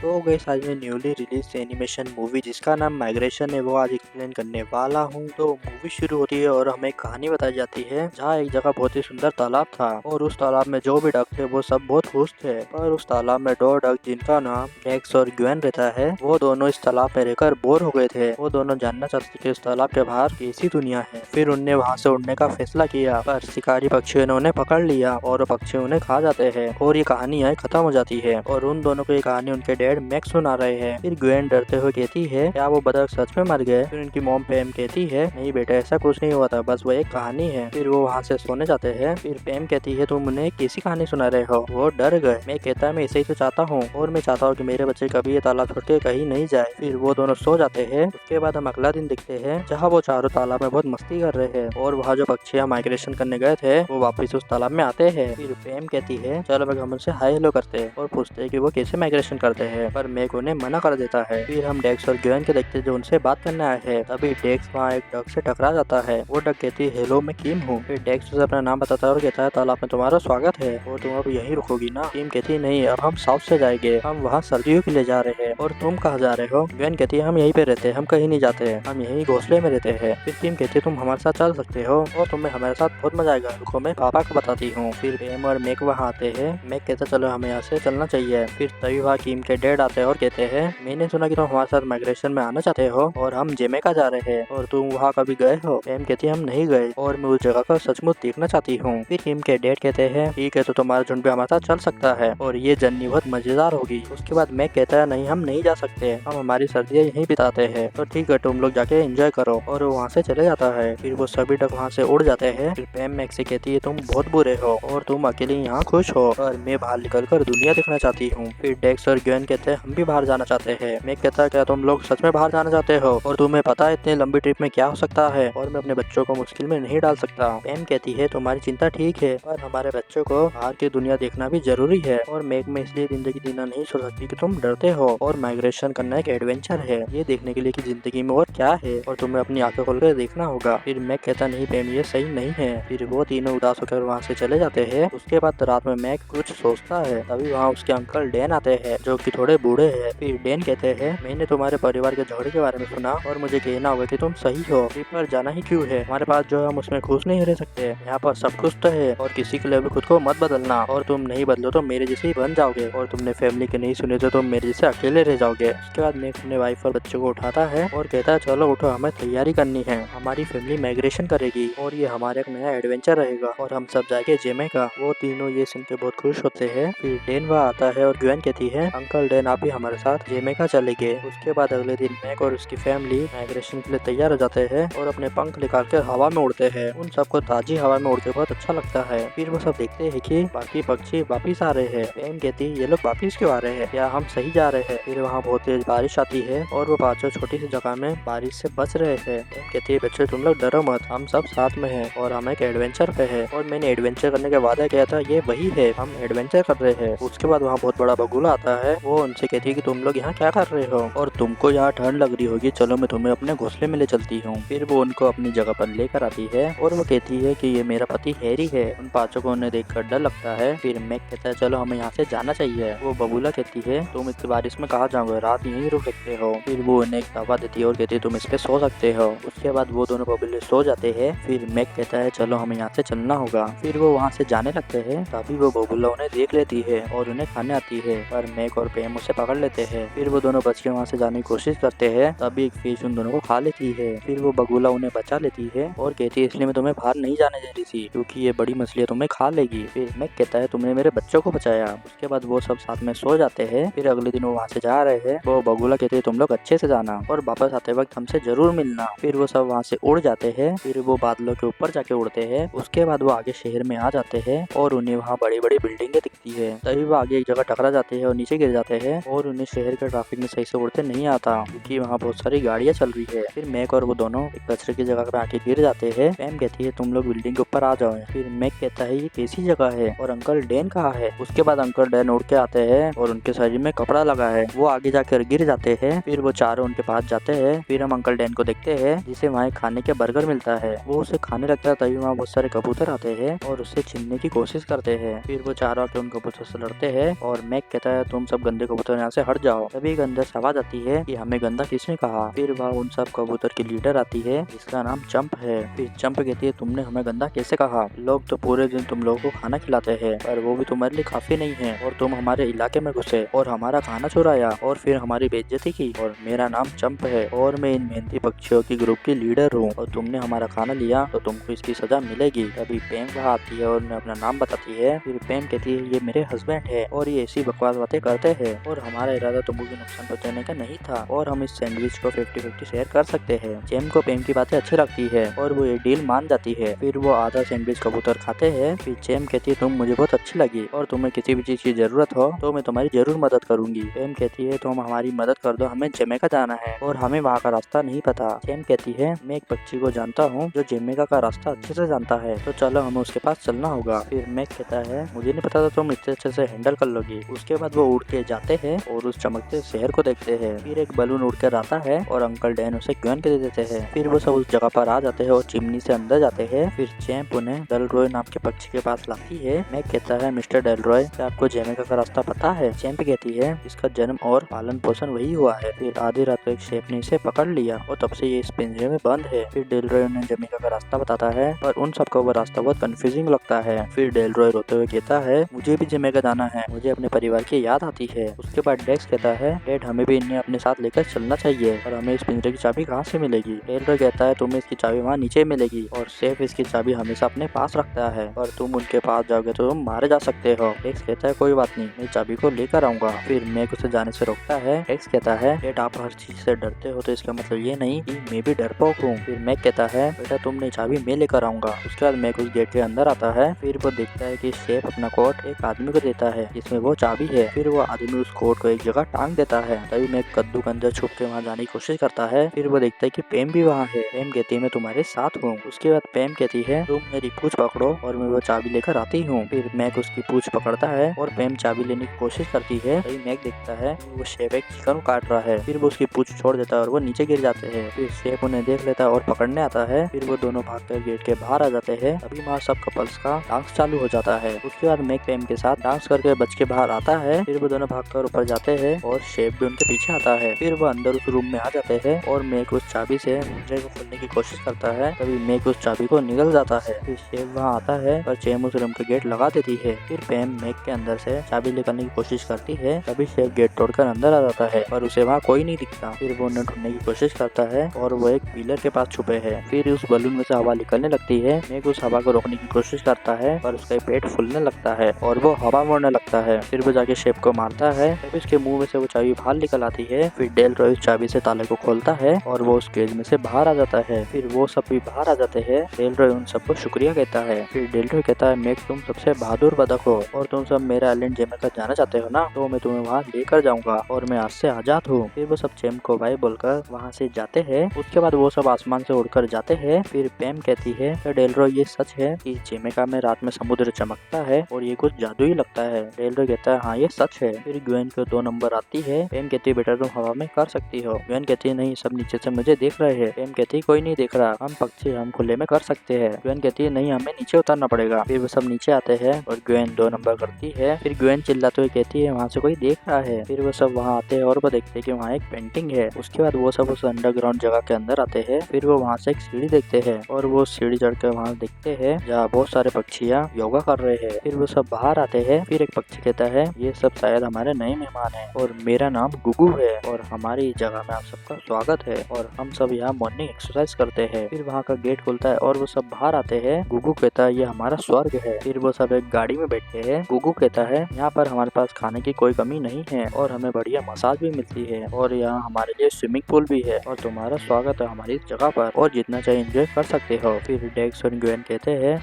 तो गाइस आज मैं न्यूली रिलीज एनिमेशन मूवी जिसका नाम माइग्रेशन है वो आज एक्सप्लेन करने वाला हूँ। तो मूवी शुरू होती है और हमें कहानी बताई जाती है जहाँ एक जगह बहुत ही सुंदर तालाब था और उस तालाब में जो भी डक थे वो सब बहुत खुश थे। पर उस तालाब में दो डक जिनका नाम डेक्स और ग्वेन रहता है वो दोनों इस तालाब में रहकर बोर हो गए थे। वो दोनों जानना चाहते थे इस तालाब के बाहर कैसी दुनिया है। फिर उनने वहाँ से उड़ने का फैसला किया पर शिकारी पक्षियों ने उन्हें पकड़ लिया और पक्षी उन्हें खा जाते हैं और ये कहानी यहाँ खत्म हो जाती है। और उन दोनों को ये कहानी उनके डैड मैक्स सुना रहे हैं। फिर ग्वेन डरते हुए कहती है क्या वो बतख सच में मर गए। फिर उनकी मॉम पैम कहती है नहीं बेटा ऐसा कुछ नहीं हुआ था, बस वो एक कहानी है। फिर वो वहाँ से सोने जाते हैं। फिर पैम कहती है तुम उन्हें कैसी कहानी सुना रहे हो। वो डर गए। मैं कहता है मैं ऐसे ही तो चाहता हूँ और मैं चाहता हूँ कि मेरे बच्चे कभी ये तालाब छोड़ के कहीं नहीं जाए। फिर वो दोनों सो जाते हैं। उसके बाद हम अगला दिन दिखते हैं जहाँ वो चारों तालाब में बहुत मस्ती कर रहे हैं और वहाँ जो पक्षियाँ माइग्रेशन करने गए थे वो वापस उस तालाब में आते हैं। फिर पैम कहती है चलो हम उनसे हाई हेलो करते हैं और पूछते हैं कि वो कैसे माइग्रेशन करते हैं, पर मैक उन्हें मना कर देता है। फिर हम डेक्स और ग्वेन के देखते जो उनसे बात करने आए हैं। तभी डेक्स वहाँ एक डक से टकरा जाता है। वो डक कहती है हेलो मैं किम हूँ। फिर डेक्स उसे अपना नाम बताता है और कहता है तालाब में तुम्हारा स्वागत है और तुम अब यहीं रुकोगी ना। किम कहती है नहीं अब हम साउथ से जाएंगे, हम वहाँ सर्दियों के लिए जा रहे हैं। और तुम कहाँ जा रहे हो। ग्वेन कहती है हम यहीं पे रहते हैं, हम कहीं नहीं जाते हैं, हम यहीं घोंसले में रहते हैं। फिर किम कहती है तुम हमारे साथ चल सकते हो और तुम्हें हमारे साथ बहुत मजा आएगा, रुको मैं पापा को बताती हूँ। फिर पैम और मैक वहाँ आते हैं। मैक कहता चलो हमें यहाँ से चलना चाहिए। फिर तभी वहाँ किम के डैड आते हैं और कहते हैं मैंने सुना कि तुम हमारे साथ माइग्रेशन में आना चाहते हो और हम जमैका जा रहे हैं और तुम वहाँ कभी गए हो। पैम कहती है हम नहीं गए और मैं उस जगह का सचमुच देखना चाहती हूँ। फिर किम के डैड कहते हैं ठीक है तो तुम्हारा झुंड भी हमारे साथ चल सकता है और ये जर्नी बहुत मजेदार होगी। उसके बाद मैक कहता है नहीं हम नहीं जा सकते, हम हमारी सर्दियाँ यहीं बिताते हैं, तो ठीक है तुम लोग जाके एंजॉय करो। और वो वहाँ से चले जाता है। फिर वो सभी डक वहाँ से उड़ जाते हैं। फिर पैम मैक से कहती है तुम बहुत बुरे हो और तुम अकेले यहाँ खुश हो और मैं बाहर निकल कर दुनिया देखना चाहती हूँ। फिर डेक्स और ग्वेन कहते हैं हम भी बाहर जाना चाहते हैं। मैक कहता है क्या तुम लोग सच में बाहर जाना चाहते हो और तुम्हें पता है इतनी लंबी ट्रिप में क्या हो सकता है और मैं अपने बच्चों को मुश्किल में नहीं डाल सकता। पैम कहती है तुम्हारी चिंता ठीक है पर हमारे बच्चों को बाहर की दुनिया देखना भी जरूरी है और मैक में इसलिए जिंदगी जीना नहीं छोड़ सकती कि तुम डरते हो और माइग्रेशन करना एक एडवेंचर है, ये देखने के लिए कि जिंदगी में और क्या है और तुम्हें अपनी आंखें खोलकर देखना होगा। फिर मैक कहता नहीं पैम ये सही नहीं है। फिर वो तीनों उदास होकर वहाँ से चले जाते हैं। उसके बाद रात में मैक कुछ सोचता है। तभी वहाँ उसके अंकल डैन आते हैं जो कि थोड़े बूढ़े हैं। फिर डैन कहते हैं मैंने तुम्हारे परिवार के झगड़े के बारे में सुना और मुझे कहना होगा कि तुम सही हो, ट्रिप पर जाना ही क्यों है, हमारे पास जो है हम उसमें खुश नहीं रह सकते, यहाँ पर सब कुछ तो है और किसी के लिए भी खुद को मत बदलना और तुम नहीं बदलो तो मेरे जैसे ही बन जाओगे और तुमने फैमिली के नहीं सुने तो तुम मेरे जैसे अकेले रह जाओगे। उसके बाद मैक अपने वाइफ और बच्चों को उठाता है और कहता है चलो उठो हमें तैयारी करनी है, हमारी फैमिली माइग्रेशन करेगी और ये हमारा एक नया एडवेंचर रहेगा और हम सब जाके जमैका। वो तीनों ये सुन के बहुत खुश होते हैं। फिर डैन वहाँ आता है और ग्वेन कहती है अंकल डैन आप भी हमारे साथ जमैका चलेंगे। उसके बाद अगले दिन मैक और उसकी फैमिली माइग्रेशन के लिए तैयार हो जाते हैं और अपने पंख निकाल कर हवा में उड़ते हैं। उन सबको ताजी हवा में उड़ के बहुत अच्छा लगता है। फिर वो सब देखते हैं कि बाकी पक्षी वापिस आ रहे हैं। पैम कहती है ये लोग वापिस क्यों आ रहे हैं, क्या हम सही जा रहे हैं। फिर वहाँ बहुत तेज बारिश आती है और वो पांचों छोटी सी जगह में बारिश से बच रहे हैं। पैम कहती है बच्चे तुम लोग डरो मत, हम सब साथ में हैं और हम एक एडवेंचर पे है और मैंने एडवेंचर करने का वादा किया था ये वही है, हम एडवेंचर कर रहे हैं। उसके बाद वहाँ बहुत बड़ा बगुला आता है। वो उनसे कहती है कि तुम लोग यहाँ क्या कर रहे हो और तुमको यहाँ ठंड लग रही होगी, चलो मैं तुम्हें अपने घोंसले में ले चलती हूँ। फिर वो उनको अपनी जगह पर लेकर आती है और वो कहती है कि ये मेरा पति हैरी है। उन पांचों को उन्हें देखकर डर लगता है। फिर मैक कहता है चलो हमें यहाँ से जाना चाहिए। वो बबूला कहती है तुम इतनी बारिश में कहाँ जाओगे, रात यहीं रुक सकते हो। फिर वो उन्हें एक दवा देती है और कहती है तुम इस पे सो सकते हो। उसके बाद वो दोनों बबूले सो जाते हैं। फिर मैक कहता है चलो हमें यहाँ से चलना होगा। फिर वो वहाँ से जाने लगते हैं। तभी वो बबूला उन्हें देख लेती है और उन्हें खाने आती है पर मैक और पैम उसे पकड़ लेते हैं। फिर वो दोनों बच के वहाँ से जाने की कोशिश करते हैं। तभी एक फिश उन दोनों को खा लेती है। फिर वो बगुला उन्हें बचा लेती है और कहती है इसलिए मैं तुम्हें बाहर नहीं जाने दे रही थी क्योंकि ये बड़ी मछलियाँ तुम्हें खा लेगी। फिर मैक कहता है तुमने मेरे बच्चों को बचाया। उसके बाद वो सब साथ में सो जाते हैं। फिर अगले दिन वो वहाँ से जा रहे हैं। वो बगुला कहते हैं तुम लोग अच्छे से जाना और वापस आते वक्त हमसे जरूर मिलना। फिर वो सब वहाँ से उड़ जाते हैं। फिर वो बादलों के ऊपर जाके उड़ते हैं। उसके बाद वो आगे शहर में आ जाते हैं और उन्हें वहाँ बड़ी बड़ी बिल्डिंगें दिखती है। तभी वो आगे एक जगह टकरा जाते हैं और नीचे गिर जाते हैं और उन्हें शहर के ट्रैफिक में सही से उड़ते नहीं आता क्योंकि वहाँ बहुत सारी गाड़ियाँ चल रही है। फिर मैक और वो दोनों एक कचरे की जगह पे आके गिर जाते हैं। पैम कहती है तुम लोग बिल्डिंग के ऊपर आ जाओ। फिर मैक कहता है ये कैसी जगह है और अंकल डैन कहाँ है। उसके बाद अंकल डैन उड़ के आते हैं और उनके शरीर में कपड़ा लगा है। वो आगे जाकर गिर जाते हैं। फिर वो चारों उनके पास जाते हैं। फिर हम अंकल डैन को देखते हैं जिसे वहाँ खाने के बर्गर मिलता है। वो उसे खाने लगता है। तभी वहाँ बहुत सारे कबूतर आते हैं और उससे छीनने की कोशिश करते हैं। फिर वो चारों आके उन कबूतर से लड़ते हैं और मैक कहता है तुम सब गंदे कबूतर यहाँ से हट जाओ। तभी एक अंदर से आवाज आती है कि हमें गंदा किसने कहा। फिर वह उन सब कबूतर की लीडर आती है जिसका नाम चंप है। फिर चंप कहती है तुमने हमें गंदा कैसे कहा, लोग तो पूरे दिन तुम लोगों को खाना खिलाते हैं पर वो भी तुम्हारे लिए काफी नहीं है और तुम हमारे इलाके में घुसे और हमारा खाना चुराया और फिर हमारी बेइज्जती की और मेरा नाम चंप है और मैं इन मेहनती पक्षियों की ग्रुप की लीडर हूँ और तुमने हमारा खाना लिया तो तुमको इसकी सजा मिलेगी। तभी पेम वहाँ आती है और उन्हें अपना नाम बताती है। फिर पेम कहती है ये मेरे हस्बैंड है और ये ऐसी बकवास बातें करते हैं और हमारा इरादा तुमको भी नुकसान पहुँचाने का नहीं था और हम इस सैंडविच को 50-50 शेयर कर सकते हैं। जेम को पेम की बातें अच्छी लगती है और वो ये डील मान जाती है। फिर वो आधा सैंडविच कबूतर खाते हैं। फिर जेम कहती है तुम मुझे बहुत अच्छी लगी और तुम्हें किसी भी चीज की जरूरत हो तो मैं तुम्हारी जरूर मदद करूंगी। जेम कहती है तुम हमारी मदद कर दो, हमें जमैका जाना है और हमें वहाँ का रास्ता नहीं पता। जेम कहती है मैं एक पक्षी को जानता हूँ जो जमैका का रास्ता अच्छे से जानता है तो चलो हमें उसके पास चलना होगा। फिर मैक कहता है मुझे नहीं पता था तुम इतने अच्छे से हैंडल कर लोगी। उसके बाद वो उड़ के जाते हैं और उस चमकते शहर को देखते हैं। फिर एक बलून उड़ कर आता है और अंकल डैन उसे ग्वेन के दे देते हैं। फिर वो सब उस जगह पर आ जाते हैं और चिमनी से अंदर जाते हैं। फिर चैंप उन्हें डेलरॉय नाम के पक्षी के पास लाती है। मैक कहता है मिस्टर डेलरॉय क्या आपको जमैका का रास्ता पता है। चैंप कहती है इसका जन्म और पालन पोषण वही हुआ है। फिर आधी रात को एक शेफ ने इसे पकड़ लिया और तब से ये इस पिंजरे में बंद है। फिर डेलरॉय उन्हें जमैका का रास्ता बताता है पर उन सबको वो रास्ता बहुत कंफ्यूजिंग लगता है। फिर डेलरॉय रोते हुए कहता है मुझे भी जमैका जाना है, मुझे अपने परिवार की याद आती है। उसके बाद डेक्स कहता है डैड हमें भी इन्हें अपने साथ लेकर चलना चाहिए और हमें इस पिंजरे की चाबी कहाँ से मिलेगी। डेलरॉय कहता है तुम्हें इसकी चाबी वहाँ नीचे मिलेगी और शेफ इसकी चाबी हमेशा अपने पास रखता है और तुम उनके पास जाओगे तो तुम मारे जा सकते हो। डेक्स कहता है कोई बात नहीं, मैं चाबी को लेकर आऊंगा। फिर मैक उसे जाने से रोकता है। डेक्स कहता है डैड आप हर चीज से डरते हो तो इसका मतलब ये नहीं कि मैं भी डरपोक हूँ। फिर मैक कहता है बेटा तुमने चाबी मैं लेकर आऊंगा। उसके बाद मैक उस गेट के अंदर आता है। फिर वो देखता है कि शेफ अपना कोट एक आदमी को देता है जिसमें वो चाबी है। फिर वो आदमी उस कोट को एक जगह टांग देता है। तभी मैक कद्दू के अंदर छुप के वहाँ जाने की कोशिश करता है। फिर वो देखता है कि पेम भी वहाँ है। पेम कहती है मैं तुम्हारे साथ हूँ। उसके बाद पेम कहती है तुम मेरी पूंछ पकड़ो और मैं वो चाबी लेकर आती हूँ। फिर मैक उसकी पूंछ पकड़ता है और पेम चाबी लेने की कोशिश करती है। तभी मैक देखता है वो शेफ एक चिकन को काट रहा है। फिर वो उसकी पूंछ छोड़ देता है और वो नीचे गिर जाते हैं। फिर शेफ उन्हें देख लेता है और पकड़ने आता है। फिर वो दोनों भागकर गेट के बाहर आ जाते हैं। तभी वहाँ सब कपल्स का डांस चालू हो जाता है। उसके बाद मैक पेम के साथ डांस करके बच के बाहर आता है। फिर वो दोनों भागकर ऊपर जाते हैं और शेफ भी उनके पीछे आता है। फिर वो अंदर उस रूम में आ जाते हैं और मैक उस चाबी से पिंजरे को खोलने की कोशिश करता है। तभी मैक उस चाबी को निगल जाता है। फिर शेफ वहाँ आता है और चैम उस रूम के गेट लगा देती है। फिर पेम मैक के अंदर से चाबी निकालने की कोशिश करती है। तभी शेफ गेट तोड़कर अंदर आ जाता है पर उसे वहाँ कोई नहीं दिखता। फिर वो उन्हें ढूंढने की कोशिश करता है और वो एक पिलर के पास छुपे है। फिर उस बलून में से हवा निकलने लगती है। मैक उस हवा को रोकने की कोशिश करता है पर उसका पेट फूलने लगता है और वो हवा मोड़ने लगता है। फिर वो जाके शेफ को मारता है। तब उसके मुंह में से वो चाबी बाहर निकल आती है। फिर डेलरॉय उस चाबी से ताले को खोलता है और वो उस केज में से बाहर आ जाता है। फिर वो सब भी बाहर आ जाते हैं। डेलरॉय उन सबको शुक्रिया कहता है। फिर डेलरॉय कहता है मैक तुम सबसे बहादुर बतख हो और तुम सब मेरा आइलैंड जमैका जाना चाहते हो ना, तो मैं तुम्हें वहाँ लेकर जाऊंगा और मैं आज से आजाद हूँ। फिर वो सब चैम को बाय बोलकर वहाँ से जाते हैं। उसके बाद वो सब आसमान से उड़कर जाते हैं। फिर पेम कहती है तो डेलरॉय ये सच है कि जमैका में रात में समुद्र चमकता है और ये कुछ जादू ही लगता है। डेलरॉय कहता है हाँ ये सच है। फिर ग्वेन को 2 नंबर आती है। पेम कहती है बेटा तुम हवा में कर सकती हो। ग्वेन कहती है नहीं सब नीचे से मुझे देख रहे हैं। पेम कहती है कोई नहीं देख रहा, हम पक्षी हम खुले में कर सकते हैं। ग्वेन कहती है नहीं हमें नीचे उतरना पड़ेगा। फिर वो सब नीचे आते हैं और ग्वेन 2 नंबर करती है। फिर ग्वेन चिल्लाते हुए कहती है वहाँ से कोई देख रहा है। फिर वो सब वहाँ आते हैं और वो देखते हैं कि वहाँ एक पेंटिंग है। उसके बाद वो सब उस अंडरग्राउंड जगह के अंदर आते हैं। फिर वो वहाँ से एक सीढ़ी देखते हैं और वो सीढ़ी चढ़कर वहाँ देखते हैं जहाँ बहुत सारे पक्षियाँ योगा कर रहे हैं। फिर वो सब बाहर आते हैं। फिर एक पक्षी कहता है ये सब शायद हमारे नए मेहमान हैं और मेरा नाम गुगू है और हमारी जगह में आप सबका स्वागत है और हम सब यहाँ मॉर्निंग एक्सरसाइज करते हैं। फिर वहाँ का गेट खुलता है और वो सब बाहर आते हैं। गुगू कहता है ये हमारा स्वर्ग है। फिर वो सब एक गाड़ी में बैठते हैं। गुगू कहता है यहाँ पर हमारे पास खाने की कोई कमी नहीं है और हमें बढ़िया मसाज भी मिलती है और यहाँ हमारे लिए स्विमिंग पूल भी है और तुम्हारा स्वागत है हमारी इस जगह पर और जितना चाहिए एंजॉय कर सकते हो। फिर डेक्स और ग्वेन कहते हैं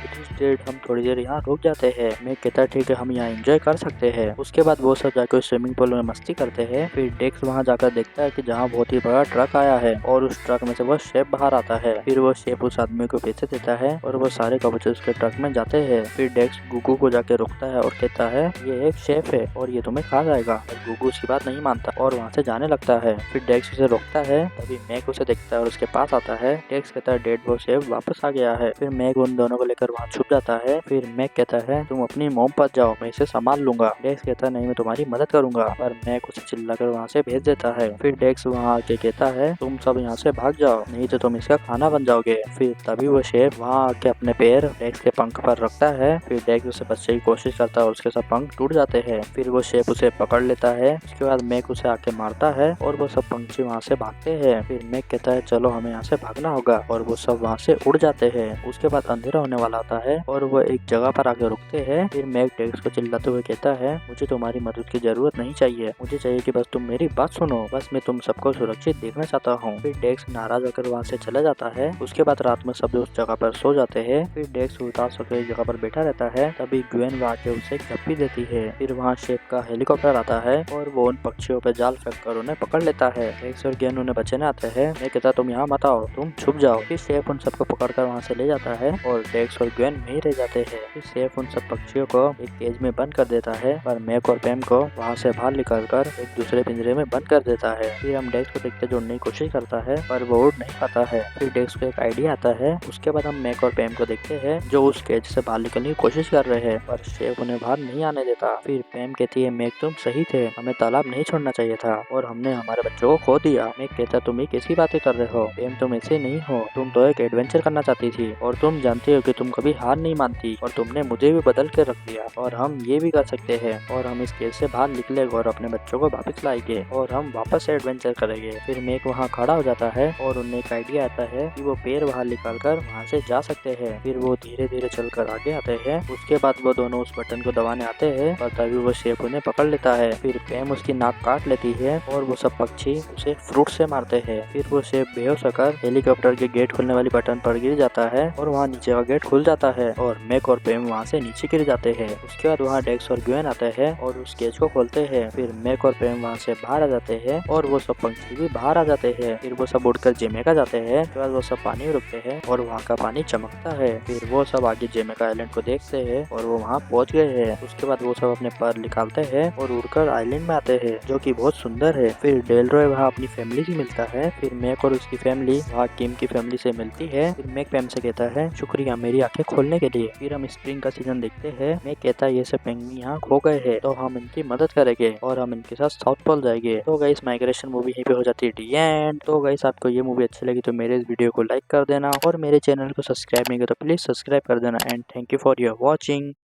हम थोड़ी देर यहाँ रुक जाते हैं। मैं कहता है ठीक है हम यहाँ एंजॉय कर सकते हैं। उसके बाद वो सब जाकर स्विमिंग पूल में मस्ती करते हैं। फिर डेक्स वहाँ जाकर देखता है कि जहाँ बहुत ही बड़ा ट्रक आया है और उस ट्रक में से वो शेफ बाहर आता है। फिर वो शेफ उस आदमी को पैसे देता है और वो सारे कबूतर उसके ट्रक में जाते हैं। फिर डेक्स गुगू को जाके रोकता है और कहता है ये एक शेफ है और ये तुम्हें खा जाएगा। और गुगू उसकी बात नहीं मानता और वहाँ से जाने लगता है। फिर डेक्स उसे रोकता है। तभी मैक उसे देखता है और उसके पास आता है। डेक्स कहता है डेड वो शेफ वापस आ गया है। फिर मैक उन दोनों को लेकर वहाँ छुप जाता है। फिर मैक कहता है तुम अपनी मोम पास जाओ, मैं इसे संभाल लूंगा। डेक्स कहता है नहीं मैं तुम्हारी मदद करूंगा, पर मैक उसे चिल्लाकर वहाँ से भेज देता है। फिर डेक्स वहाँ आके कहता है तुम सब यहाँ से भाग जाओ, नहीं तो तुम इसका खाना बन जाओगे। फिर तभी वो शेफ वहाँ आके अपने पैर डेक्स के पंख पर रखता है। फिर डेक्स उसे बचने की कोशिश करता है और उसके सब पंख टूट जाते हैं। फिर वो शेफ उसे पकड़ लेता है। उसके बाद मैक उसे आके मारता है और वो सब पंछी वहाँ से भागते हैं। फिर मैक कहता है चलो हमें यहाँ से भागना होगा, और वो सब वहाँ से उड़ जाते हैं। उसके बाद अंधेरा होने वाला होता है और वो एक जगह पर आके रुकते हैं। फिर मैक डेक्स को चिल्लाते हुए कहता है मुझे तुम्हारी मदद की जरूरत नहीं चाहिए, मुझे चाहिए कि बस तुम मेरी बात सुनो, बस मैं तुम सबको सुरक्षित देखना चाहता हूँ। फिर डेक्स नाराज होकर वहाँ से चला जाता है। उसके बाद रात में सब उस जगह पर सो जाते हैं। फिर डेक्स उदास होकर एक जगह पर बैठा रहता है। तभी ग्वेन वहाँ के उसे झप्पी देती है। फिर वहाँ शेफ का हेलीकॉप्टर आता है और वो उन पक्षियों पर जाल फेंक कर उन्हें पकड़ लेता है। डेक्स और ग्वेन उन्हें बचाने आते हैं। मैं कहता तुम यहाँ मत आओ, तुम छुप जाओ। फिर शेफ उन सबको पकड़कर वहाँ से ले जाता है और डेक्स और ग्वेन वहीं रह जाते हैं। फिर शेफ उन सब पक्षियों को एक केज में बंद कर देता है, पर मैक और पैम को वहाँ से बाहर निकालकर एक दूसरे पिंजरे में बंद कर देता है। फिर हम डेक्स को देखते जोड़ने की कोशिश करता है, पर वो उड़ नहीं पाता है। फिर डेक्स को एक आइडिया आता है। उसके बाद हम मैक और पैम को देखते हैं जो उस केज से बाहर निकलने की कोशिश कर रहे हैं, पर शेफ उन्हें बाहर नहीं आने देता। फिर पैम कहती है मैक तुम सही थे, हमें तालाब नहीं छोड़ना चाहिए था और हमने हमारे बच्चों को खो दिया। मैक कहता तुम ये कैसी बातें कर रहे हो पैम, तुम ऐसे नहीं हो, तुम तो एक एडवेंचर करना चाहती थी और तुम जानती हो कि तुम कभी हार नहीं मानती, और तुमने मुझे भी बदल कर रख दिया। और हम ये भी कर सकते हैं और हम इस केस से बाहर निकलेंगे और अपने बच्चों को वापस लाएंगे और हम वापस से एडवेंचर करेंगे। फिर मैक वहाँ खड़ा हो जाता है और उन्हें एक आइडिया आता है कि वो पैर बाहर निकाल कर वहाँ से जा सकते हैं। फिर वो धीरे धीरे चलकर आगे आते हैं। उसके बाद वो दोनों उस बटन को दबाने आते हैं, पर तभी वो शेफ उन्हें पकड़ लेता है। फिर पैम उसकी नाक काट लेती है और वो सब पक्षी उसे फ्रूट से मारते हैं। फिर वो शेफ बेहोश होकर हेलीकॉप्टर के गेट खोलने वाली बटन पर गिर जाता है और वहाँ नीचे का गेट खुल जाता है और मैक और पैम वहाँ से नीचे गिर जाते हैं। उसके बाद वहाँ डेक्स और ग्वेन आते हैं और उस केज को खोलते हैं। फिर मैक और पैम वहाँ से बाहर आ जाते हैं और वो सब पंछी भी बाहर आ जाते हैं। फिर वो सब उड़कर जमैका जाते हैं। उसके बाद वो सब पानी में रुकते हैं और वहाँ का पानी चमकता है। फिर वो सब आगे जमैका आइलैंड को देखते हैं और वो वहाँ पहुँच गए हैं। उसके बाद वो सब अपने पर निकालते हैं और उड़कर आइलैंड में आते हैं जो कि बहुत सुंदर है। फिर डेलरॉय वहाँ अपनी फैमिली से मिलता है। फिर मैक और उसकी फैमिली वहाँ किम की फैमिली से मिलती है। फिर मैक पैम से कहता है शुक्रिया मेरी आंखें खोलने के लिए। फिर हम स्प्रिंग का सीजन देखते हैं। मैक कहता है ये सब पेंगुइन यहाँ खो गए हैं तो हम इनकी मदद करेंगे और हम इनके साथ साउथ पोल जाएंगे। तो गाइस माइग्रेशन मूवी यहीं पे हो जाती है दी एंड। तो गाइस आपको ये मूवी अच्छी लगी तो मेरे इस वीडियो को लाइक कर देना और मेरे चैनल को सब्सक्राइब नहीं किया तो प्लीज सब्सक्राइब कर देना and thank you for your watching.